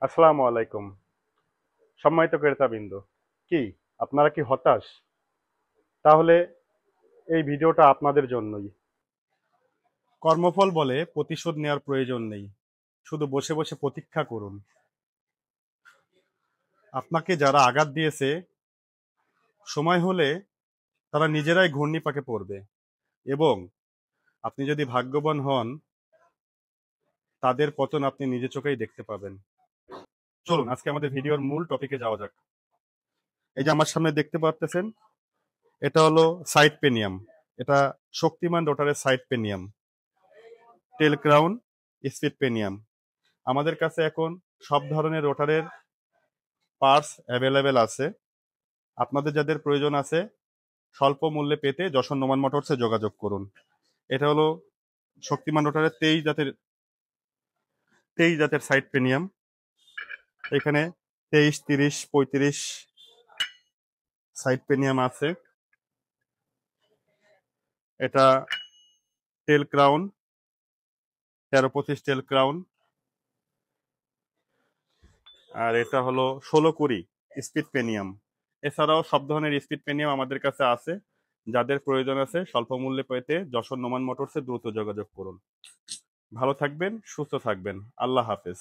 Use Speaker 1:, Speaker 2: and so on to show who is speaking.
Speaker 1: আসসালামু আলাইকুম। সম্মানিত ক্রেতাবৃন্দ, কি আপনারা কি হতাশ? তাহলে এই ভিডিওটা আপনাদের জন্যই। কর্মফল বলে প্রতিশোধ নেওয়ার প্রয়োজন নেই, শুধু বসে বসে প্রতীক্ষা করুন। আপনাকে যারা আঘাত দিয়েছে, সময় হলে তারা নিজেরাই ঘূর্ণিপাকে পড়বে, এবং আপনি যদি ভাগ্যবান হন, তাদের পতন আপনি নিজে চোখেই দেখতে পাবেন। চলুন আজকে আমাদের ভিডিওর মূল টপিকে যাওয়া যাক। এই যে আমার সামনে দেখতে পাচ্ছেন, এটা হলো সাইড পেনিয়াম। এটা শক্তিমান রোটারের সাইড পেনিয়াম, টেল ক্রাউন, স্পিড পেনিয়াম। আমাদের কাছে এখন সব ধরনের রোটারের পার্টস অ্যাভেলেবেল আছে। আপনাদের যাদের প্রয়োজন আছে স্বল্প মূল্যে পেতে যশোর নোমান মোটরসে যোগাযোগ করুন। এটা হলো শক্তিমান রোটারের 23 জাতের সাইড পেনিয়াম। এখানে 23, 30, 35 সাইড পেনিয়াম আছে। এটা টেল ক্রাউন, 13-25 টেল ক্রাউন। আর এটা হলো 16-20 স্পিড পেনিয়াম। এছাড়াও সব ধরনের স্পিড পেনিয়াম আমাদের কাছে আছে। যাদের প্রয়োজন আছে স্বল্প মূল্যে পেতে যশোর নোমান মোটরসে দ্রুত যোগাযোগ করুন। ভালো থাকবেন, সুস্থ থাকবেন। আল্লাহ হাফেজ।